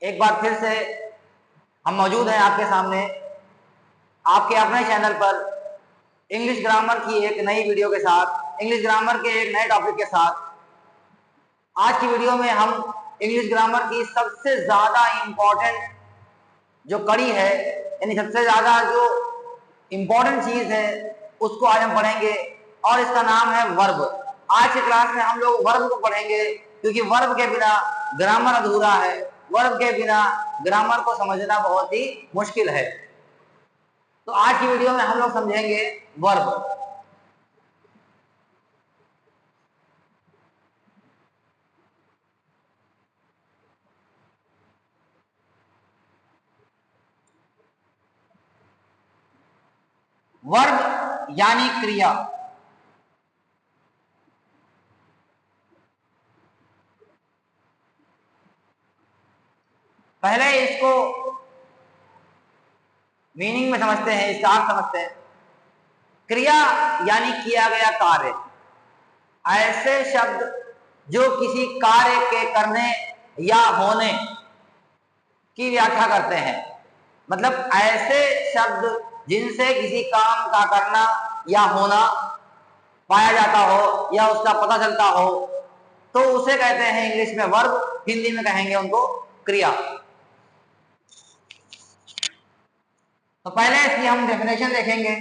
एक बार फिर से हम मौजूद हैं आपके सामने, आपके अपने चैनल पर इंग्लिश ग्रामर की एक नई वीडियो के साथ, इंग्लिश ग्रामर के एक नए टॉपिक के साथ। आज की वीडियो में हम इंग्लिश ग्रामर की सबसे ज्यादा इंपॉर्टेंट जो कड़ी है, यानी सबसे ज्यादा जो इंपॉर्टेंट चीज है, उसको आज हम पढ़ेंगे और इसका नाम है वर्ब। आज की क्लास में हम लोग वर्ब को पढ़ेंगे, क्योंकि वर्ब के बिना ग्रामर अधूरा है, वर्ब के बिना ग्रामर को समझना बहुत ही मुश्किल है। तो आज की वीडियो में हम लोग समझेंगे वर्ब। वर्ब यानी क्रिया। पहले इसको मीनिंग में समझते हैं, इसका अर्थ समझते हैं। क्रिया यानी किया गया कार्य। ऐसे शब्द जो किसी कार्य के करने या होने की व्याख्या करते हैं, मतलब ऐसे शब्द जिनसे किसी काम का करना या होना पाया जाता हो या उसका पता चलता हो, तो उसे कहते हैं इंग्लिश में वर्ब, हिंदी में कहेंगे उनको क्रिया। तो पहले इसकी हम डेफिनेशन देखेंगे।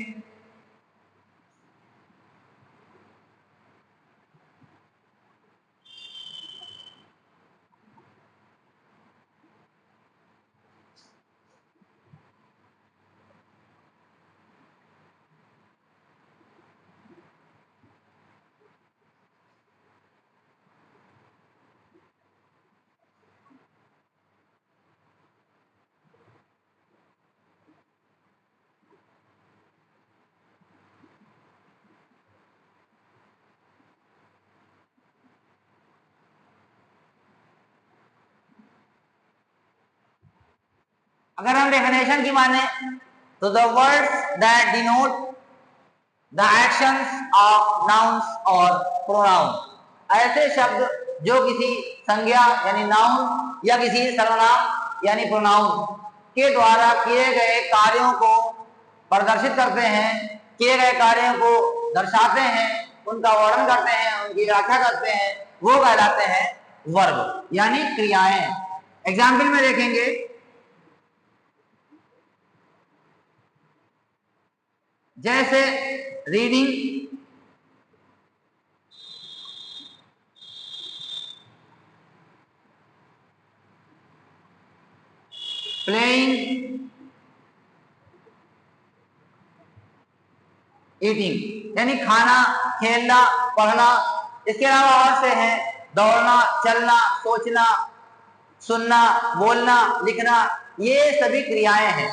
अगर हम डेफिनेशन की माने तो the words that denote the actions of nouns और प्रोनाउन। ऐसे शब्द जो किसी संज्ञा यानी नाउन या किसी सर्वनाम यानी प्रोनाउन के द्वारा किए गए कार्यों को प्रदर्शित करते हैं, किए गए कार्यों को दर्शाते हैं, उनका वर्णन करते हैं, उनकी व्याख्या करते हैं, वो कहलाते हैं वर्ब यानी क्रियाएं। एग्जाम्पल में देखेंगे, जैसे रीडिंग, प्लेइंग, ईटिंग यानी खाना, खेलना, पढ़ना। इसके अलावा और से हैं दौड़ना, चलना, सोचना, सुनना, बोलना, लिखना, ये सभी क्रियाएं हैं।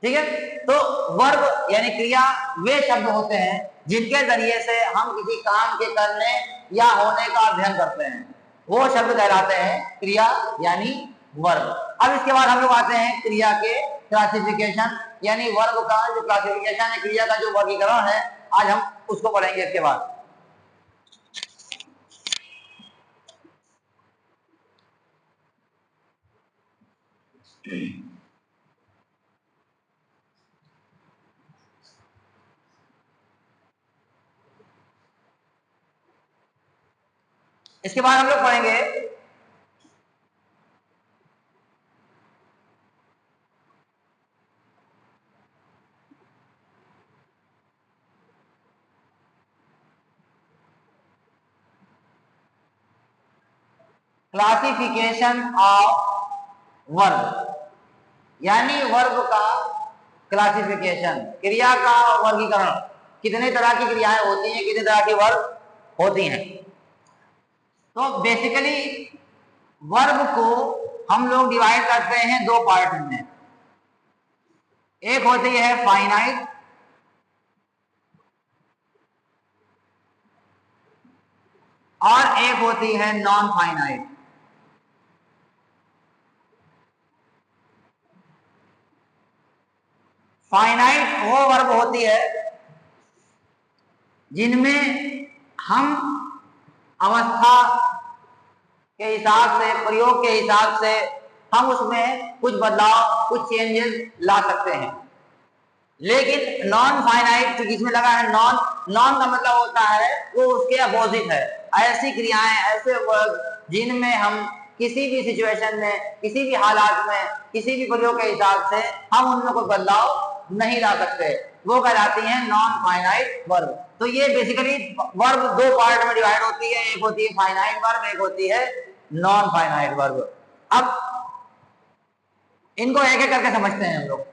ठीक है, तो वर्ब यानी क्रिया वे शब्द होते हैं जिनके जरिए से हम किसी काम के करने या होने का अध्ययन करते हैं, वो शब्द कहलाते हैं क्रिया यानी वर्ब। अब इसके बाद हम लोग आते हैं क्रिया के क्लासिफिकेशन, यानी वर्ब का जो क्लासिफिकेशन है, क्रिया का जो वर्गीकरण है, आज हम उसको पढ़ेंगे। इसके बाद इसके बाद हम लोग पढ़ेंगे क्लासिफिकेशन ऑफ वर्ब, यानी वर्ब का क्लासिफिकेशन, क्रिया का वर्गीकरण। कितने तरह की क्रियाएं होती हैं, कितने तरह की वर्ब होती हैं। तो बेसिकली वर्ब को हम लोग डिवाइड करते हैं दो पार्ट में। एक होती है फाइनाइट और एक होती है नॉन फाइनाइट। फाइनाइट वो वर्ब होती है जिनमें हम अवस्था के हिसाब से, प्रयोग के हिसाब से हम उसमें कुछ बदलाव, कुछ चेंजेस ला सकते हैं। लेकिन नॉन फाइनाइट, जो इसमें लगा है नॉन, नॉन का मतलब होता है वो उसके अपोजिट है। ऐसी क्रियाएं, ऐसे वर्ब जिनमें हम किसी भी सिचुएशन में, किसी भी हालात में, किसी भी प्रयोग के हिसाब से हम उनमें कोई बदलाव नहीं ला सकते, वो कहलाती हैं नॉन फाइनाइट वर्ब। तो ये बेसिकली वर्ब दो पार्ट में डिवाइड होती है, एक होती है फाइनाइट वर्ब, एक होती है नॉन फाइनाइट वर्ब। अब इनको एक एक करके समझते हैं हम लोग।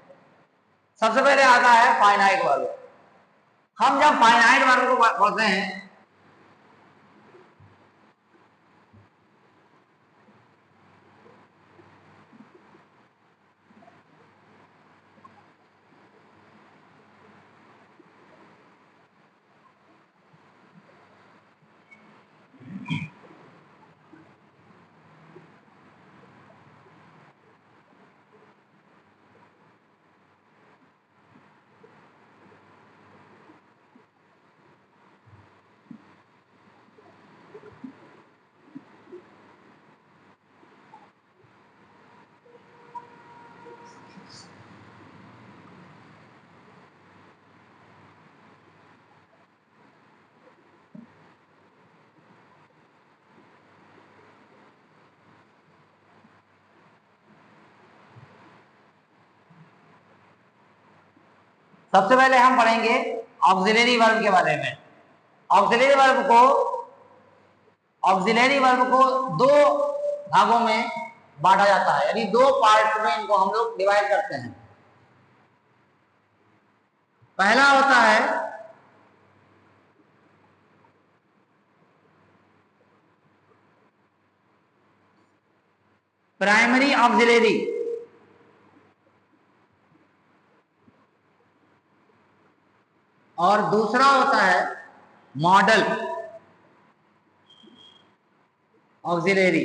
सबसे पहले आता है फाइनाइट वर्ब। हम जब फाइनाइट वर्ब को बोलते हैं, सबसे पहले हम पढ़ेंगे ऑक्सिलरी वर्ब के बारे में। ऑक्सिलरी वर्ब को दो भागों में बांटा जाता है, यानी दो पार्ट में इनको हम लोग डिवाइड करते हैं। पहला होता है प्राइमरी ऑक्सिलरी, और दूसरा होता है modal auxiliary.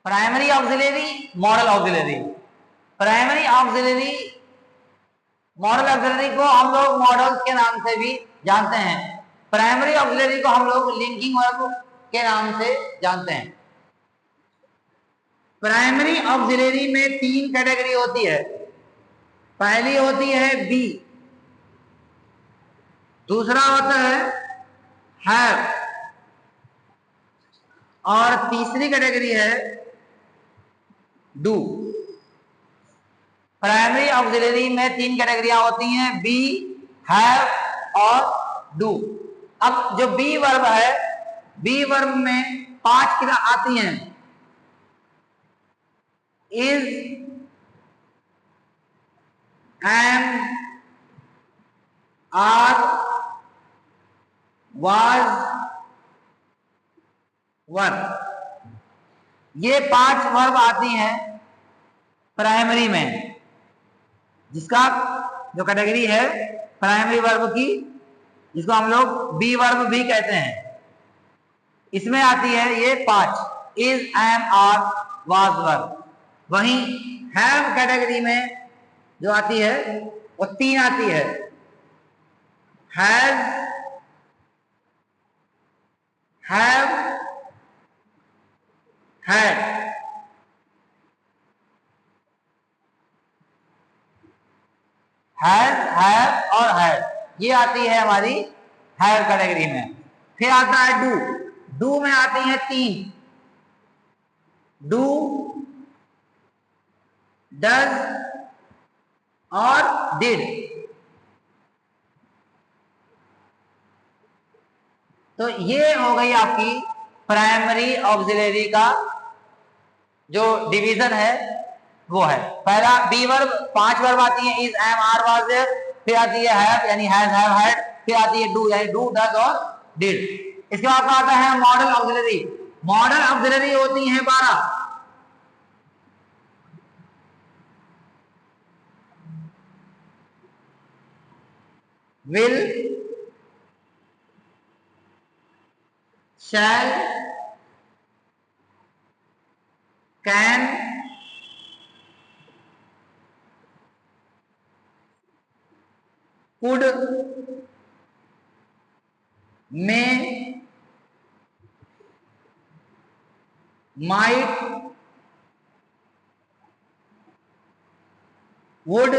Primary auxiliary, model auxiliary. Primary auxiliary, model auxiliary को हम लोग मॉडल के नाम से भी जानते हैं। प्राइमरी ऑक्सिलरी को हम लोग लिंकिंग वर्ब के नाम से जानते हैं। प्राइमरी ऑक्सिलरी में तीन कैटेगरी होती है। पहली होती है बी, दूसरा होता है हैव, और तीसरी कैटेगरी है डू। प्राइमरी ऑक्सिलरी में तीन कैटेगरियां होती हैं, बी, हैव और डू। अब जो बी वर्ब है, बी वर्ब में पांच क्रिया आती हैं, इज, एम, आर, वाज, वर। ये पांच वर्ब आती हैं प्राइमरी में, जिसका जो कैटेगरी है प्राइमरी वर्ब की, जिसको हम लोग बी वर्ब भी कहते हैं, इसमें आती है ये पांच, इज, एम, आर, वाज, वर। वहीं हैव कैटेगरी में जो आती है वो तीन आती है, has, have, had. Has, have और हैड, ये आती है हमारी हैव कैटेगरी में। फिर आता है डू। डू में आती है तीन, डू, डज और डिड। तो ये हो गई आपकी प्राइमरी ऑक्सिलरी का जो डिवीजन है वो है। पहला बी वर्ब, पांच वर्ब आती है, is, am, are, was, there. फिर आती है हैव यानी हैज, हैव, हैड। फिर आती है डू यानी डू, डज और डिड। इसके बाद आता है मॉडल ऑक्सिलरी। मॉडल ऑक्सिलरी होती है 12। Will, shall, can, could, may, might, would,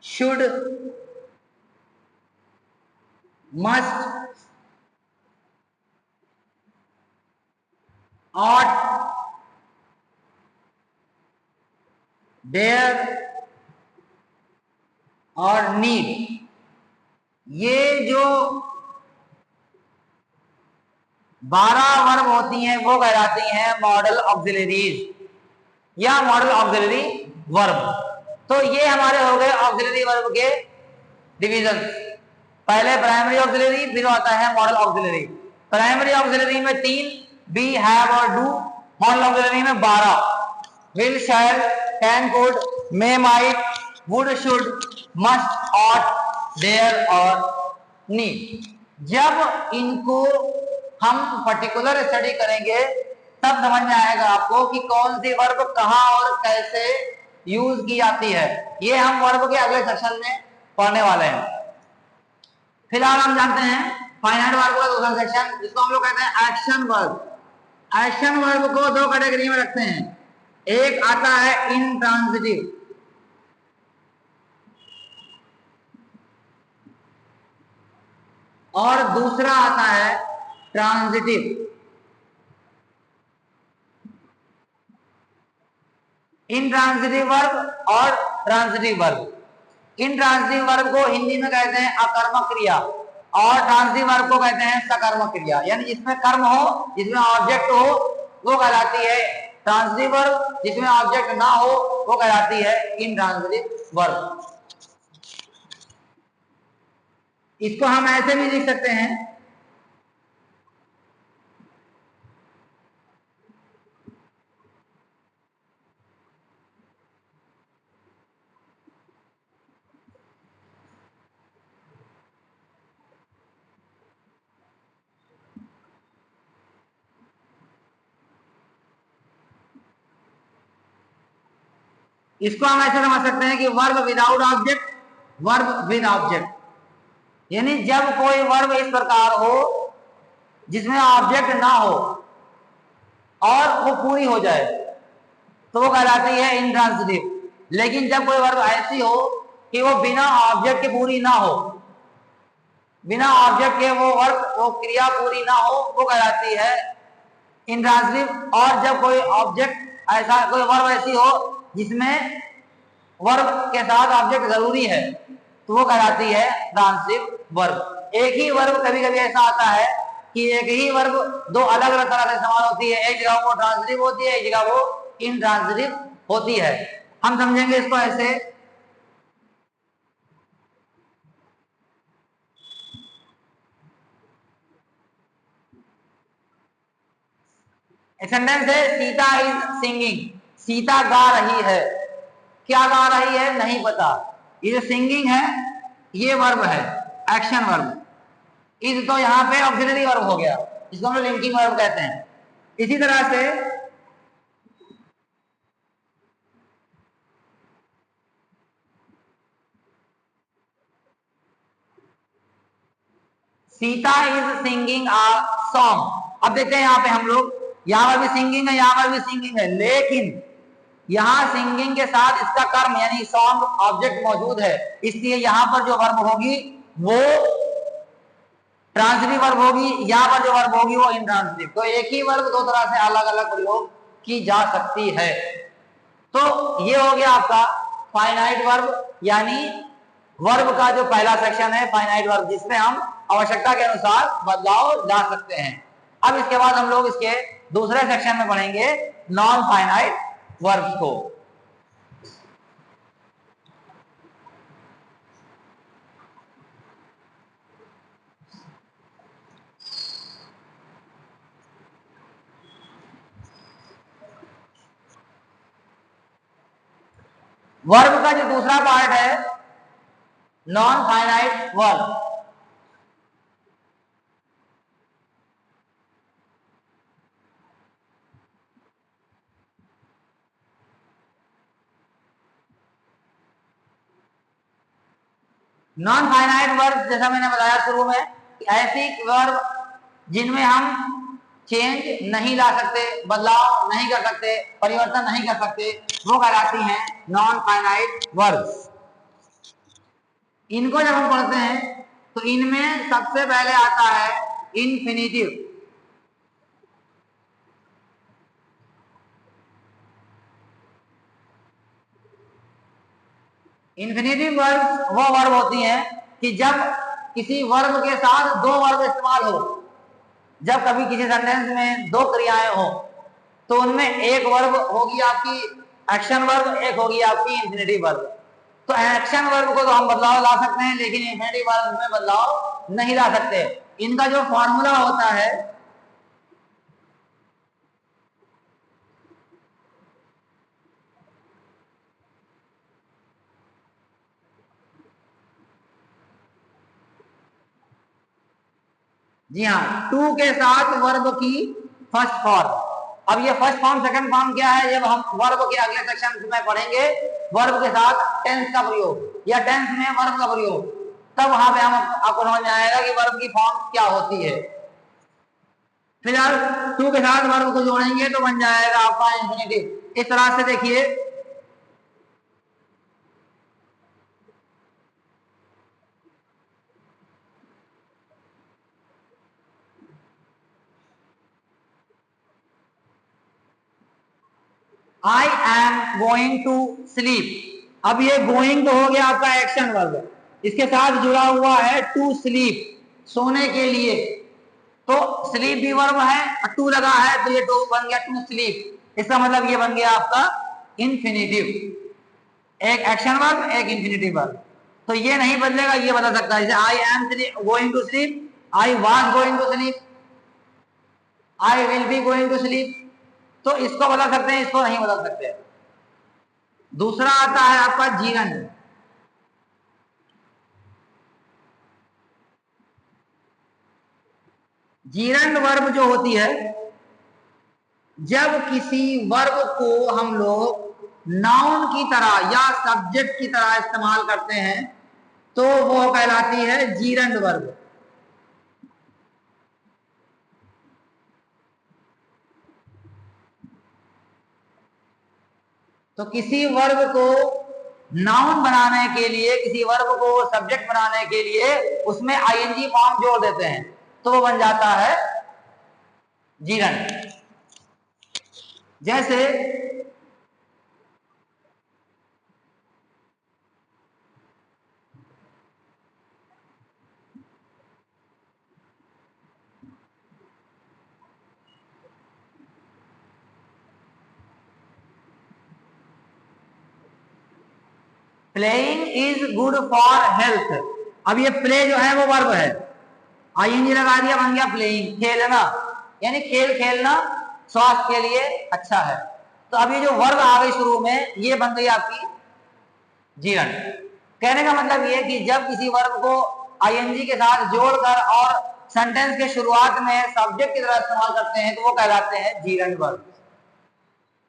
should, must, ought, dare और नीड, ये जो 12 वर्ब होती हैं वो कहलाती हैं मॉडल ऑक्सिलरीज या मॉडल ऑक्सिलरी वर्ब। तो ये हमारे हो गए ऑक्सिलरी वर्ब के डिवीजन। पहले प्राइमरी ऑक्सिलरी, फिर आता है मॉडल ऑक्सिलरी। प्राइमरी ऑक्सिलरी में 3 बी, हैव और डू। मॉडल ऑक्सिलरी में 12 will, shall, can, could, may, might, would, should, must, ought, dare और नीड। जब इनको हम पर्टिकुलर स्टडी करेंगे तब समझ में आएगा आपको कि कौन सी वर्ब कहां और कैसे यूज की जाती है। ये हम वर्ब के अगले सेक्शन में पढ़ने वाले हैं। फिलहाल हम जानते हैं फाइनाइट वर्ब का दूसरा सेक्शन, जिसको हम लोग कहते हैं एक्शन वर्ब। एक्शन वर्ब को 2 कैटेगरी में रखते हैं। एक आता है इंट्रांजिटिव और दूसरा आता है ट्रांजिटिव। इंट्रांजिटिव वर्ब और ट्रांजिटिव वर्ब। इंट्रांजिटिव वर्ब को हिंदी में कहते हैं अकर्मक क्रिया और ट्रांजिटिव वर्ब को कहते हैं सकर्मक क्रिया। यानी जिसमें कर्म हो, जिसमें ऑब्जेक्ट हो, वो कहलाती है ट्रांजिटिव वर्ब। जिसमें ऑब्जेक्ट ना हो वो कहलाती है इंट्रांजिटिव वर्ब। इसको हम ऐसे भी लिख सकते हैं, इसको हम ऐसे समझ सकते हैं कि verb without object, verb with object. यानी जब कोई वर्ब इस प्रकार हो जिसमें ऑब्जेक्ट ना हो और वो पूरी हो जाए तो वो कहलाती है इंट्रांजिटिव। लेकिन जब कोई वर्ब ऐसी हो कि वो बिना ऑब्जेक्ट के पूरी ना हो, बिना ऑब्जेक्ट के वो वर्ब, वो क्रिया पूरी ना हो, वो कहलाती है इंट्रांजिटिव। और जब कोई ऑब्जेक्ट ऐसा, कोई वर्ब ऐसी हो जिसमें वर्ब के साथ ऑब्जेक्ट जरूरी है तो वो कहलाती है ट्रांजिटिव वर्ब। एक ही वर्ब कभी कभी ऐसा आता है कि एक ही वर्ब 2 अलग अलग तरह से इस्तेमाल होती है। एक जगह वो ट्रांजिटिव होती है, एक जगह वो इंट्रांजिटिव होती है। हम समझेंगे इसको ऐसे, सेंटेंस है सीता इज सिंगिंग। सीता गा रही है। क्या गा रही है नहीं पता। ये जो सिंगिंग है ये वर्ब है, एक्शन वर्ब। इज तो यहाँ पे ऑक्सिलरी वर्ब हो गया, इसको हम लोग लिंकिंग वर्ब कहते हैं। इसी तरह से Sita is singing uh song. अब देखते हैं यहाँ पे हम लोग, यहाँ पर भी सिंगिंग है, यहाँ पर भी सिंगिंग है, लेकिन यहाँ सिंगिंग के साथ इसका कर्म यानी सॉन्ग ऑब्जेक्ट मौजूद है, इसलिए यहाँ पर जो वर्ब होगी वो ट्रांजिटिव वर्ब होगी, यहाँ पर जो वर्ब होगी वो इंट्रांजिटिव। तो एक ही वर्ब 2 तरह से अलग अलग प्रयोग की जा सकती है। तो ये हो गया आपका फाइनाइट वर्ब, यानी वर्ब का जो पहला सेक्शन है फाइनाइट वर्ब, जिसमें हम आवश्यकता के अनुसार बदलाव ला सकते हैं। अब इसके बाद हम लोग इसके दूसरे सेक्शन में पढ़ेंगे नॉन फाइनाइट वर्ब्स को। वर्ब का जो दूसरा पार्ट है non finite verb. Non finite verb जैसा मैंने बताया शुरू में, ऐसी वर्ब जिनमें हम चेंज नहीं ला सकते, बदलाव नहीं कर सकते, परिवर्तन नहीं कर सकते, वो कहलाती हैं नॉन फाइनाइट वर्ब्स। इनको जब हम पढ़ते हैं तो इनमें सबसे पहले आता है इंफिनिटिव। इंफिनिटिव वर्ब वो वर्ब होती हैं कि जब किसी वर्ब के साथ दो वर्ब इस्तेमाल हो, जब कभी किसी सेंटेंस में दो क्रियाएं हो तो उनमें एक वर्ब होगी आपकी एक्शन वर्ब, एक होगी आपकी इंफिनिटिव वर्ब। तो एक्शन वर्ब को तो हम बदलाव ला सकते हैं, लेकिन इंफिनिटिव वर्ब में बदलाव नहीं ला सकते। इनका जो फॉर्मूला होता है जी हाँ, टू के साथ वर्ब की फर्स्ट फॉर्म। अब ये फर्स्ट फॉर्म सेकंड फॉर्म क्या है, जब हम वर्ब के अगले सेक्शन में पढ़ेंगे वर्ब के साथ टेंस का प्रयोग या टेंस में वर्ब का प्रयोग, तब वहां पे हम आपको समझ में आएगा कि वर्ब की फॉर्म क्या होती है। फिलहाल टू के साथ वर्ब को जोड़ेंगे तो बन जाएगा आपका इंफिनिटिव। इस तरह से देखिए, I am going to sleep. अब ये गोइंग तो हो गया आपका एक्शन वर्ब, इसके साथ जुड़ा हुआ है टू स्लीप, सोने के लिए। तो स्लीप भी वर्ब है और टू लगा है तो ये टू बन गया टू स्लीप। इसका मतलब ये बन गया आपका इंफिनिटिव, एक एक्शन वर्ब एक इंफिनिटिव वर्ब। तो ये नहीं बदलेगा, ये बदल सकता है। जैसे I am going to sleep, I was going to sleep, I will be going to sleep. तो इसको बदल सकते हैं, इसको नहीं बदल सकते। दूसरा आता है आपका जीरन। जीरन वर्ब जो होती है, जब किसी वर्ब को हम लोग नाउन की तरह या सब्जेक्ट की तरह इस्तेमाल करते हैं तो वो कहलाती है जीरंड वर्ब। तो किसी वर्ब को नाउन बनाने के लिए, किसी वर्ब को सब्जेक्ट बनाने के लिए उसमें आईएनजी फॉर्म जोड़ देते हैं तो वो बन जाता है जीरंड। जैसे playing is good for health. अब ये प्ले जो है वो वर्ब है, आईएनजी लगा दिया, बन गया प्लेइंग, खेलना, यानी खेल खेलना स्वास्थ्य के लिए अच्छा है। तो अब ये जो वर्ब आ गई शुरू में, ये बन गई आपकी जीवन। कहने का मतलब ये कि जब किसी वर्ब को आईएनजी के साथ जोड़कर और सेंटेंस के शुरुआत में सब्जेक्ट की तरह इस्तेमाल करते हैं तो वो कहलाते हैं जीवन वर्ब।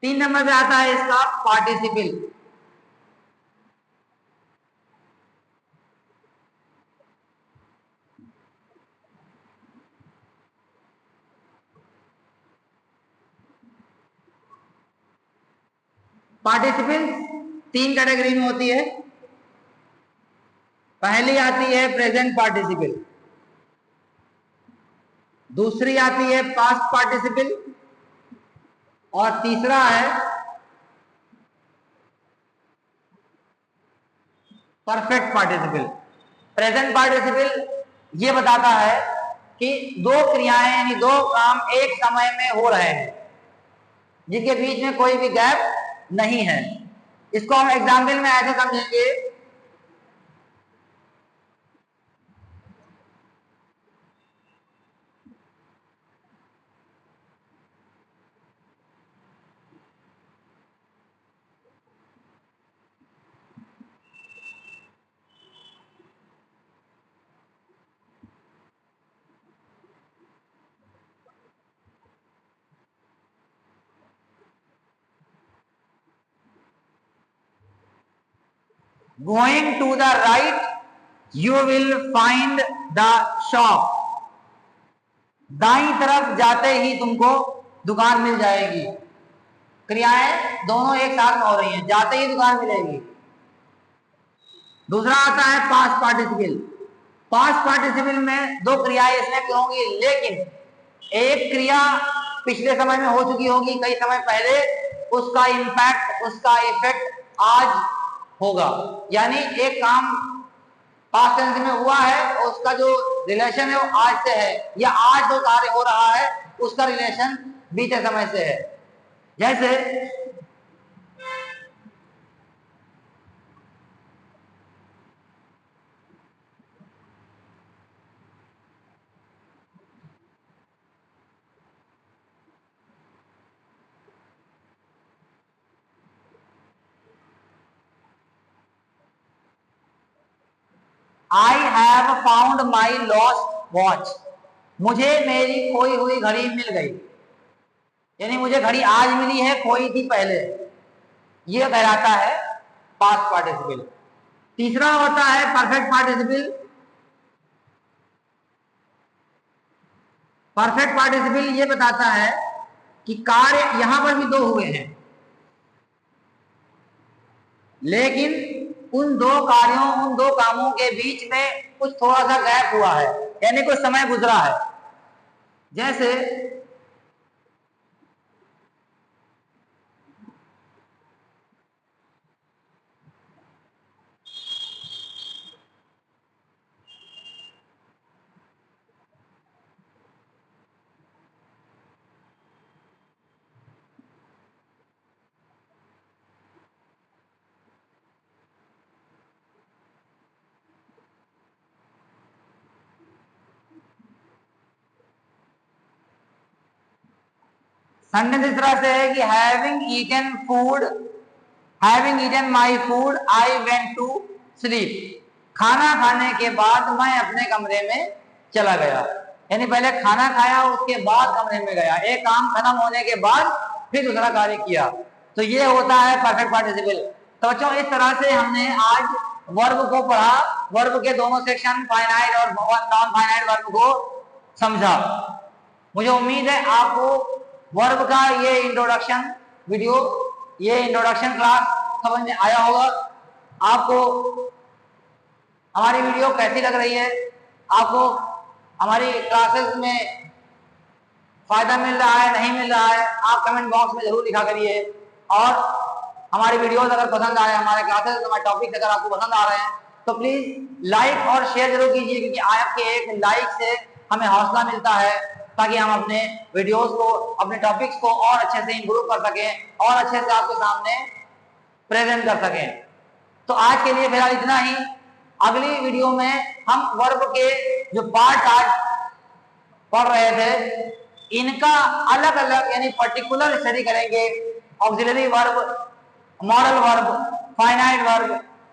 3 नंबर पे आता है इसका पार्टिसिपल। पार्टिसिपल 3 कैटेगरी में होती है। पहली आती है प्रेजेंट पार्टिसिपल, दूसरी आती है पास्ट पार्टिसिपल और तीसरा है परफेक्ट पार्टिसिपल। प्रेजेंट पार्टिसिपल ये बताता है कि दो क्रियाएं यानी दो काम एक समय में हो रहे हैं जिनके बीच में कोई भी गैप नहीं है। इसको हम एग्जाम्पल में ऐसे समझेंगे, going to the right you will find the shop। दाईं तरफ जाते ही तुमको दुकान मिल जाएगी। क्रियाएं दोनों एक साथ में हो रही हैं, जाते ही दुकान मिलेगी। दूसरा आता है पास्ट पार्टिसिपल। पास्ट पार्टिसिपल में दो क्रियाएं इसमें होंगी, लेकिन एक क्रिया पिछले समय में हो चुकी होगी कई समय पहले, उसका इंपैक्ट, उसका इफेक्ट आज होगा। यानी एक काम पास्ट टेंस में हुआ है, उसका जो रिलेशन है वो आज से है, या आज जो कार्य हो रहा है उसका रिलेशन बीते समय से है। जैसे I have found my lost watch। मुझे मेरी खोई हुई घड़ी मिल गई, यानी मुझे घड़ी आज मिली है, खोई थी पहले। यह कहलाता है पास्ट पार्टिसिपल। तीसरा होता है परफेक्ट पार्टिसिपल। परफेक्ट पार्टिसिपल यह बताता है कि कार्य यहां पर भी दो हुए हैं, लेकिन उन दो कार्यों, उन दो कामों के बीच में कुछ थोड़ा सा गैप हुआ है, यानी कुछ समय गुजरा है। जैसे सेंटेंस इस तरह से है कि having eaten food, having eaten my food I went to sleep. खाना खाने के बाद मैं अपने कमरे में चला गया, यानी पहले खाना खाया उसके बाद कमरे में गया, एक काम खत्म होने के बाद फिर दूसरा कार्य किया। तो ये होता है परफेक्ट पार्टिसिपल। तो बच्चों इस तरह से हमने आज वर्ब को पढ़ा, वर्ब के दोनों सेक्शन, फाइनाइट और नॉन फाइनाइट वर्ब को समझा। मुझे उम्मीद है आपको वर्ब का ये इंट्रोडक्शन वीडियो, ये इंट्रोडक्शन क्लास समझ में आया होगा। आपको हमारी वीडियो कैसी लग रही है, आपको हमारी क्लासेस में फायदा मिल रहा है, नहीं मिल रहा है, आप कमेंट बॉक्स में जरूर लिखा करिए। और हमारी वीडियोस अगर पसंद आए, हमारे क्लासेस, हमारे टॉपिक अगर आपको पसंद आ रहे हैं तो प्लीज लाइक और शेयर जरूर कीजिए, क्योंकि आपके एक लाइक से हमें हौसला मिलता है ताकि हम अपने वीडियोस को, अपने टॉपिक्स को और अच्छे से इंप्रूव कर सकें और अच्छे से आपके सामने प्रेजेंट कर सकें। तो आज के लिए फिलहाल इतना ही। अगली वीडियो में हम वर्ब के जो पार्ट आज पढ़ रहे थे, इनका अलग अलग यानी पर्टिकुलर स्टडी करेंगे। Auxiliary verb, modal verb, finite verb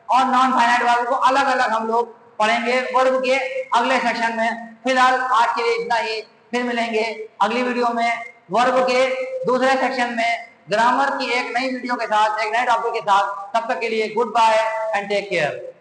और नॉन फाइनाइट वर्ब को अलग अलग हम लोग पढ़ेंगे वर्ब के अगले सेक्शन में। फिलहाल आज के लिए इतना ही, फिर मिलेंगे अगली वीडियो में वर्ब के दूसरे सेक्शन में ग्रामर की एक नई वीडियो के साथ, एक नए टॉपिक के साथ। तब तक के लिए goodbye and take care.